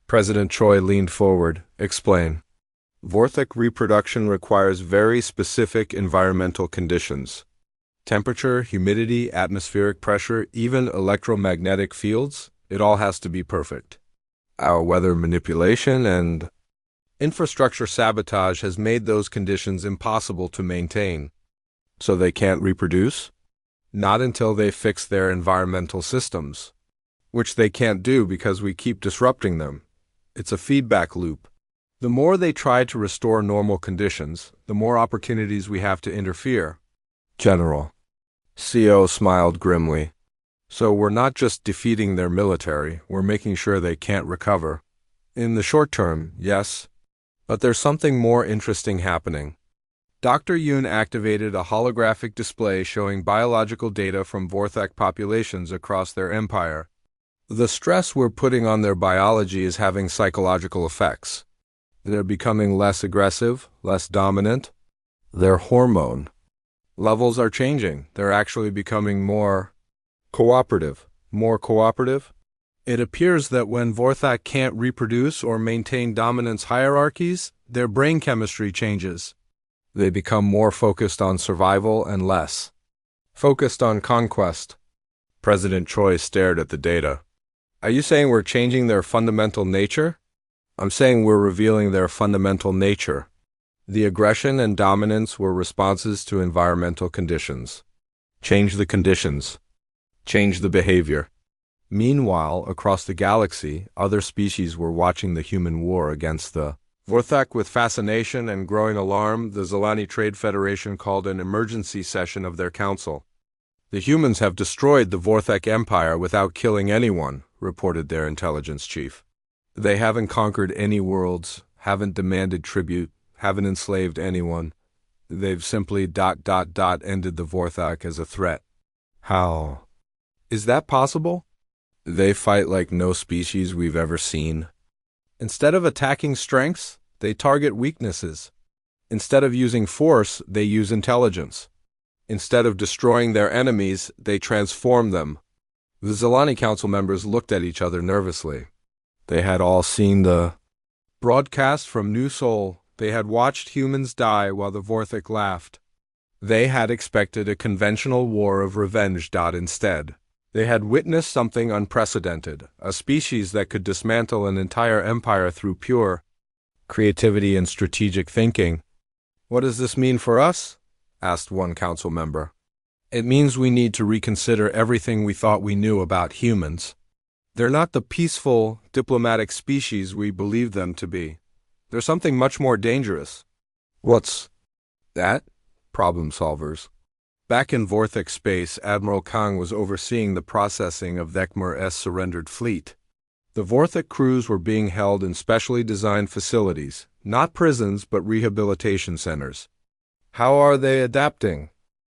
Speaker 1: President Choi leaned forward. "Explain." "Vorthak reproduction requires very specific environmental conditions. Temperature, humidity, atmospheric pressure, even electromagnetic fields, it all has to be perfect. Our weather manipulation and infrastructure sabotage has made those conditions impossible to maintain." "So they can't reproduce?" "Not until they fix their environmental systems, which they can't do because we keep disrupting them. It's a feedback loop. The more they try to restore normal conditions, the more opportunities we have to interfere." "General." CO smiled grimly. "So we're not just defeating their military, we're making sure they can't recover." "In the short term, yes. But there's something more interesting happening." Dr. Yoon activated a holographic display showing biological data from Vorthak populations across their empire. "The stress we're putting on their biology is having psychological effects. They're becoming less aggressive, less dominant. Their hormone levels are changing. They're actually becoming more cooperative. More cooperative? It appears that when Vorthak can't reproduce or maintain dominance hierarchies, their brain chemistry changes. They become more focused on survival and less focused on conquest." President Choi stared at the data. "Are you saying we're changing their fundamental nature?" "I'm saying we're revealing their fundamental nature. The aggression and dominance were responses to environmental conditions. Change the conditions. Change the behavior." Meanwhile, across the galaxy, other species were watching the human war against the Vorthak with fascination and growing alarm. The Zelani Trade Federation called an emergency session of their council. "The humans have destroyed the Vorthak Empire without killing anyone," reported their intelligence chief. They haven't conquered any worlds, haven't demanded tribute, haven't enslaved anyone. They've simply ended the Vorthak as a threat. How? Is that possible? They fight like no species we've ever seen. Instead of attacking strengths, they target weaknesses. Instead of using force, they use intelligence. Instead of destroying their enemies, they transform them. The Zelani Council members looked at each other nervously. They had all seen the broadcast from New Sol. They had watched humans die while the Vorthak laughed. They had expected a conventional war of revenge. Instead, they had witnessed something unprecedented, a species that could dismantle an entire empire through pure creativity and strategic thinking. What does this mean for us? Asked one council member. It means we need to reconsider everything we thought we knew about humans. They're not the peaceful, diplomatic species we believed them to be. They're something much more dangerous. What's that? Problem solvers. Back in Vorthak space, Admiral Kang was overseeing the processing of Vekmar's surrendered fleet. The Vorthak crews were being held in specially designed facilities, not prisons but rehabilitation centers. How are they adapting?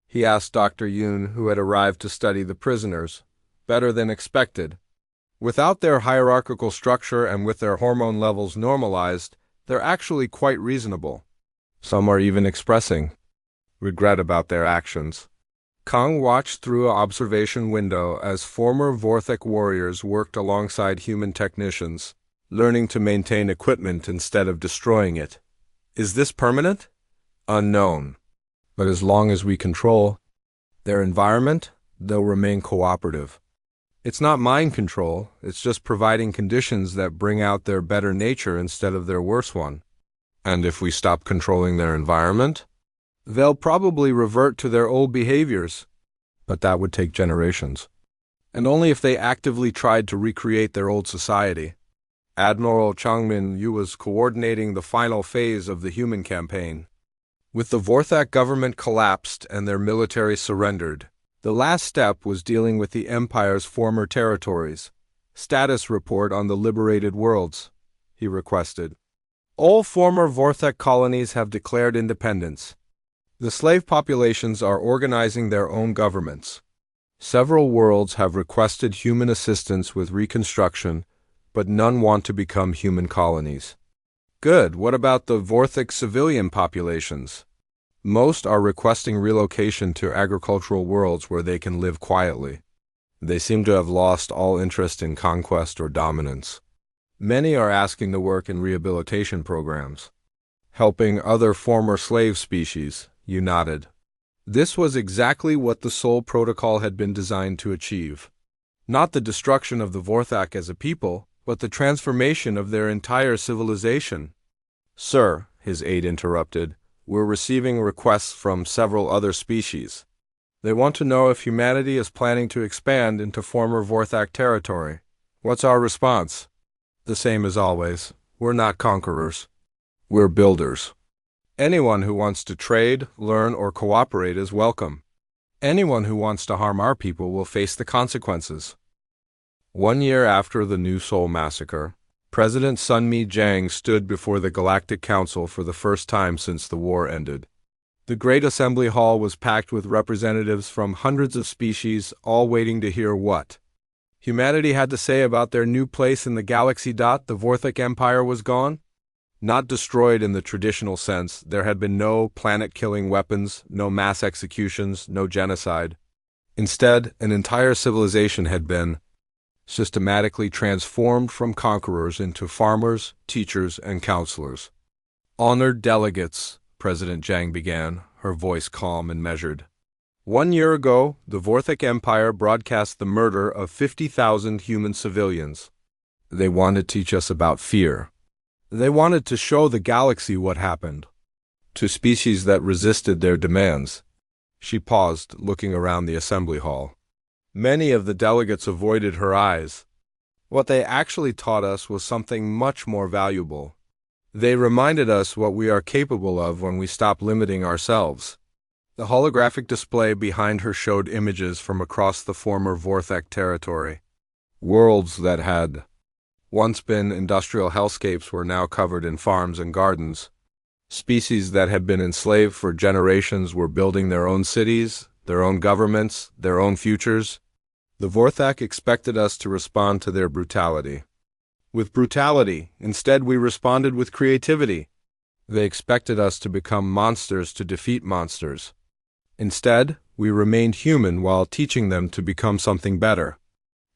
Speaker 1: He asked Dr. Yoon, who had arrived to study the prisoners. Better than expected. Without their hierarchical structure and with their hormone levels normalized, they're actually quite reasonable. Some are even expressing regret about their actions. Kang watched through an observation window as former Vorthak warriors worked alongside human technicians, learning to maintain equipment instead of destroying it. Is this permanent? Unknown. But as long as we control their environment, they'll remain cooperative. It's not mind control, it's just providing conditions that bring out their better nature instead of their worse one. And if we stop controlling their environment, they'll probably revert to their old behaviors. But that would take generations. And only if they actively tried to recreate their old society. Admiral Changmin Yu was coordinating the final phase of the human campaign. With the Vorthak government collapsed and their military surrendered, the last step was dealing with the Empire's former territories. Status report on the liberated worlds, he requested. All former Vorthak colonies have declared independence. The slave populations are organizing their own governments. Several worlds have requested human assistance with reconstruction, but none want to become human colonies. Good. What about the Vorthak civilian populations? Most are requesting relocation to agricultural worlds where they can live quietly. They seem to have lost all interest in conquest or dominance. Many are asking to work in rehabilitation programs, helping other former slave species. You nodded. This was exactly what the Sol Protocol had been designed to achieve. Not the destruction of the Vorthak as a people, but the transformation of their entire civilization. Sir, his aide interrupted, we're receiving requests from several other species. They want to know if humanity is planning to expand into former Vorthak territory. What's our response? The same as always. We're not conquerors. We're builders. Anyone who wants to trade, learn, or cooperate is welcome. Anyone who wants to harm our people will face the consequences. 1 year after the New Sol massacre, President Sunmi Jang stood before the Galactic Council for the first time since the war ended. The Great Assembly Hall was packed with representatives from hundreds of species, all waiting to hear what humanity had to say about their new place in the galaxy. The Vorthak Empire was gone. Not destroyed in the traditional sense, there had been no planet-killing weapons, no mass executions, no genocide. Instead, an entire civilization had been systematically transformed from conquerors into farmers, teachers, and counselors. Honored delegates, President Jang began, her voice calm and measured. 1 year ago, the Vorthak Empire broadcast the murder of 50,000 human civilians. They wanted to teach us about fear. They wanted to show the galaxy what happened to species that resisted their demands. She paused, looking around the assembly hall. Many of the delegates avoided her eyes. What they actually taught us was something much more valuable. They reminded us what we are capable of when we stop limiting ourselves. The holographic display behind her showed images from across the former Vorthak territory. Worlds that had once been industrial hellscapes were now covered in farms and gardens. Species that had been enslaved for generations were building their own cities, their own governments, their own futures. The Vorthak expected us to respond to their brutality. With brutality, instead we responded with creativity. They expected us to become monsters to defeat monsters. Instead, we remained human while teaching them to become something better.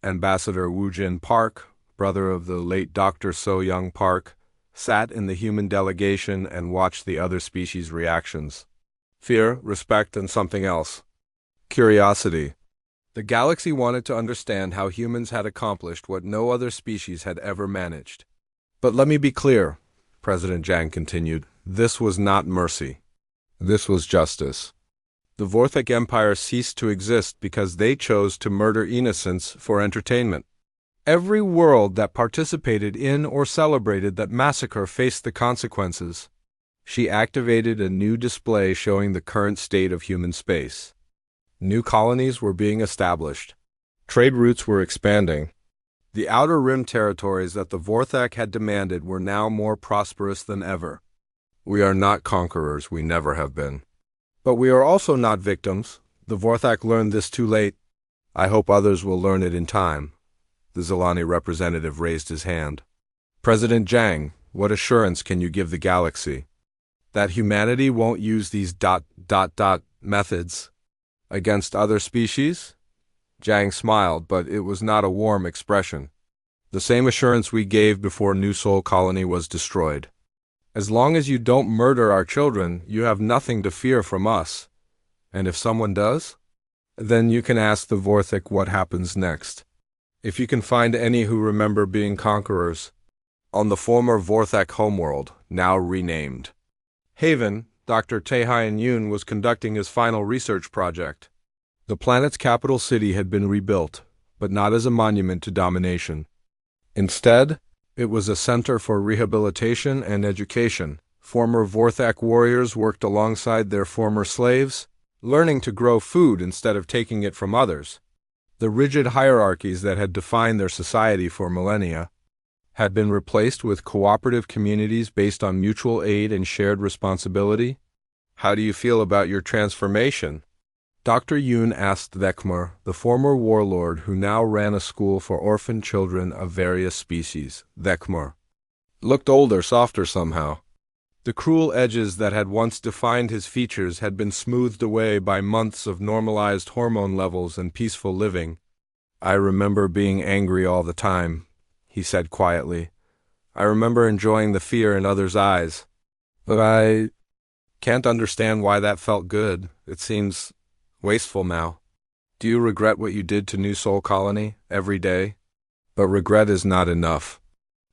Speaker 1: Ambassador Woojin Park, brother of the late Dr. So-young Park, sat in the human delegation and watched the other species' reactions. Fear, respect, and something else. Curiosity. The galaxy wanted to understand how humans had accomplished what no other species had ever managed. But let me be clear, President Jang continued, this was not mercy. This was justice. The Vorthak Empire ceased to exist because they chose to murder innocents for entertainment. Every world that participated in or celebrated that massacre faced the consequences. She activated a new display showing the current state of human space. New colonies were being established. Trade routes were expanding. The outer rim territories that the Vorthak had demanded were now more prosperous than ever. We are not conquerors, we never have been. But we are also not victims. The Vorthak learned this too late. I hope others will learn it in time. The Zilani representative raised his hand. President Jang, what assurance can you give the galaxy? That humanity won't use these ... methods against other species? Jang smiled, but it was not a warm expression. The same assurance we gave before New Sol Colony was destroyed. As long as you don't murder our children, you have nothing to fear from us. And if someone does, then you can ask the Vorthak what happens next. If you can find any who remember being conquerors. On the former Vorthak homeworld, now renamed Haven, Dr. Taehyun Yoon was conducting his final research project. The planet's capital city had been rebuilt, but not as a monument to domination. Instead, it was a center for rehabilitation and education. Former Vorthak warriors worked alongside their former slaves, learning to grow food instead of taking it from others. The rigid hierarchies that had defined their society for millennia had been replaced with cooperative communities based on mutual aid and shared responsibility. How do you feel about your transformation? Dr. Yoon asked Vekmar, the former warlord who now ran a school for orphan children of various species. Vekmar looked older, softer somehow. The cruel edges that had once defined his features had been smoothed away by months of normalized hormone levels and peaceful living. I remember being angry all the time, he said quietly. I remember enjoying the fear in others' eyes. But I can't understand why that felt good. It seems wasteful now. Do you regret what you did to New Sol Colony every day? But regret is not enough.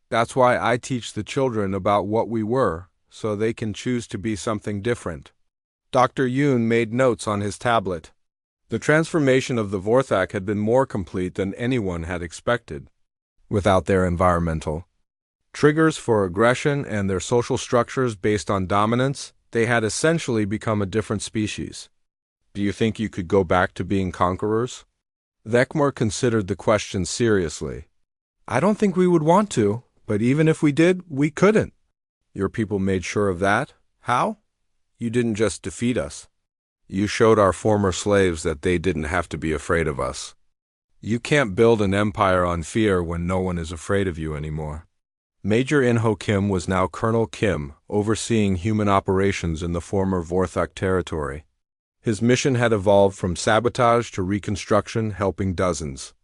Speaker 1: That's why I teach the children about what we were, so they can choose to be something different. Dr. Yoon made notes on his tablet. The transformation of the Vorthak had been more complete than anyone had expected. Without their environmental triggers for aggression and their social structures based on dominance, they had essentially become a different species. Do you think you could go back to being conquerors? Vekmar considered the question seriously. I don't think we would want to, but even if we did, we couldn't. Your people made sure of that? How? You didn't just defeat us. You showed our former slaves that they didn't have to be afraid of us. You can't build an empire on fear when no one is afraid of you anymore. Major Inho Kim was now Colonel Kim, overseeing human operations in the former Vorthak territory. His mission had evolved from sabotage to reconstruction, helping dozens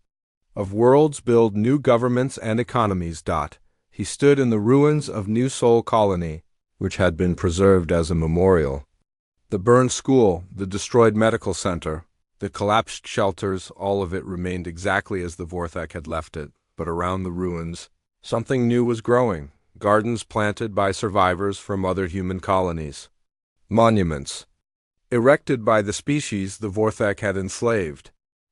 Speaker 1: of worlds build new governments and economies. He stood in the ruins of New Sol Colony, which had been preserved as a memorial. The burned school, the destroyed medical center, the collapsed shelters, all of it remained exactly as the Vorthak had left it, but around the ruins, something new was growing, gardens planted by survivors from other human colonies. Monuments, erected by the species the Vorthak had enslaved.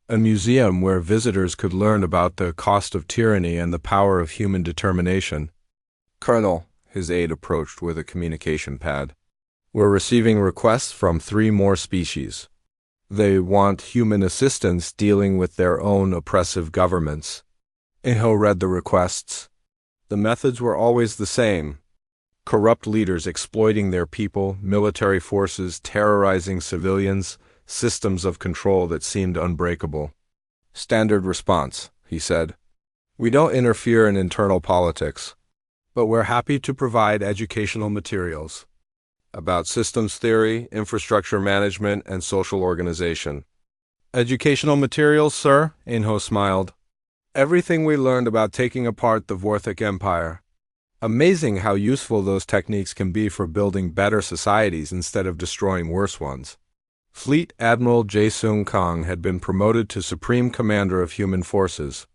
Speaker 1: A museum where visitors could learn about the cost of tyranny and the power of human determination. Colonel, his aide approached with a communication pad. We're receiving requests from 3 more species. They want human assistance dealing with their own oppressive governments. Inho read the requests. The methods were always the same. Corrupt leaders exploiting their people, military forces terrorizing civilians, systems of control that seemed unbreakable. Standard response, he said. We don't interfere in internal politics, but we're happy to provide educational materials about systems theory, infrastructure management, and social organization. Educational materials, sir? Inho smiled. Everything we learned about taking apart the Vorthic Empire. Amazing how useful those techniques can be for building better societies instead of destroying worse ones. Fleet Admiral Jae-Sung Kang had been promoted to Supreme Commander of Human Forces.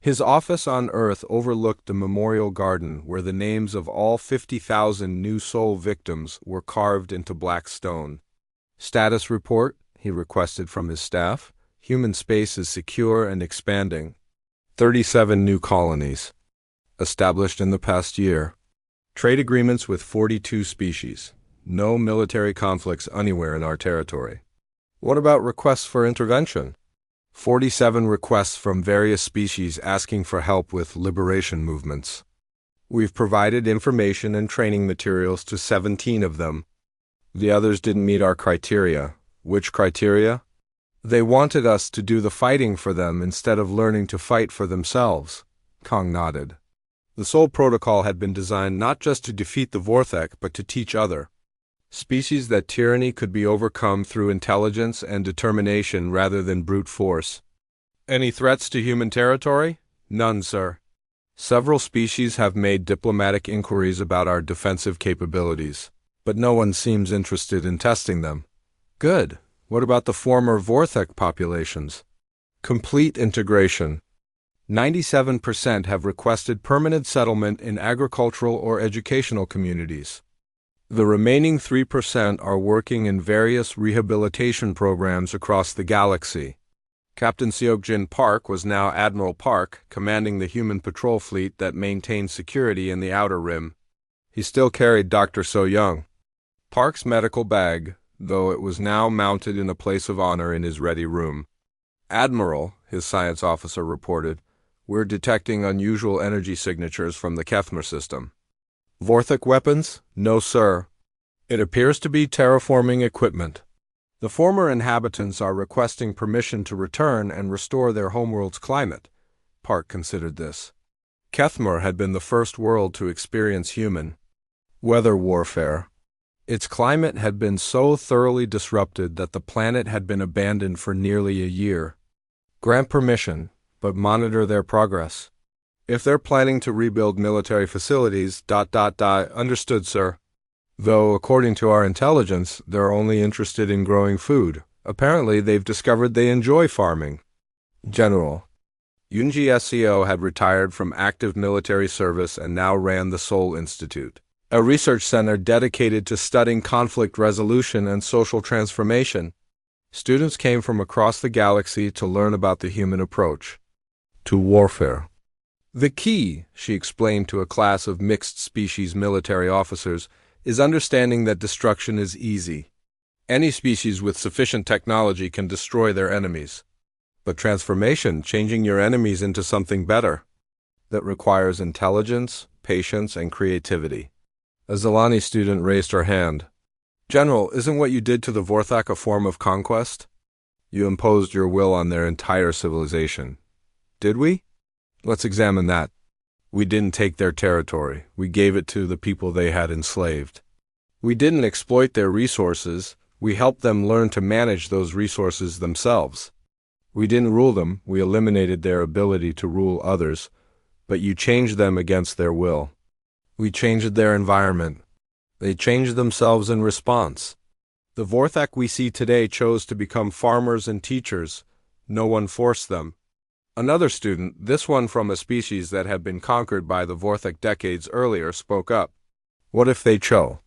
Speaker 1: His office on Earth overlooked the memorial garden where the names of all 50,000 new soul victims were carved into black stone. Status report, he requested from his staff. Human space is secure and expanding. 37 new colonies established in the past year. Trade agreements with 42 species. No military conflicts anywhere in our territory. What about requests for intervention? 47 requests from various species asking for help with liberation movements. We've provided information and training materials to 17 of them. The others didn't meet our criteria. Which criteria? They wanted us to do the fighting for them instead of learning to fight for themselves. Kang nodded. The Soul Protocol had been designed not just to defeat the Vorthek, but to teach other species that tyranny could be overcome through intelligence and determination rather than brute force. Any threats to human territory? None, sir. Several species have made diplomatic inquiries about our defensive capabilities, but no one seems interested in testing them. Good. What about the former Vorthek populations? Complete integration. 97% have requested permanent settlement in agricultural or educational communities. The remaining 3% are working in various rehabilitation programs across the galaxy. Captain Seokjin Park was now Admiral Park, commanding the human patrol fleet that maintained security in the Outer Rim. He still carried Dr. So Young. Park's medical bag, though it was now mounted in a place of honor in his ready room. Admiral, his science officer reported, we're detecting unusual energy signatures from the Kethmer system. Vorthik weapons? No, sir. It appears to be terraforming equipment. The former inhabitants are requesting permission to return and restore their homeworld's climate. Park considered this. Kethmer had been the first world to experience human weather warfare. Its climate had been so thoroughly disrupted that the planet had been abandoned for nearly a year. Grant permission, but monitor their progress. If they're planning to rebuild military facilities, understood, sir. Though, according to our intelligence, they're only interested in growing food. Apparently, they've discovered they enjoy farming. General. Yunji SCO had retired from active military service and now ran the Seoul Institute, a research center dedicated to studying conflict resolution and social transformation. Students came from across the galaxy to learn about the human approach to warfare. The key, she explained to a class of mixed-species military officers, is understanding that destruction is easy. Any species with sufficient technology can destroy their enemies. But transformation, changing your enemies into something better, that requires intelligence, patience, and creativity. A Zalani student raised her hand. General, isn't what you did to the Vorthak a form of conquest? You imposed your will on their entire civilization. Did we? Let's examine that. We didn't take their territory. We gave it to the people they had enslaved. We didn't exploit their resources. We helped them learn to manage those resources themselves. We didn't rule them. We eliminated their ability to rule others, but you changed them against their will. We changed their environment. They changed themselves in response. The Vorthak we see today chose to become farmers and teachers. No one forced them. Another student, this one from a species that had been conquered by the Vorthak decades earlier, spoke up. What if they chose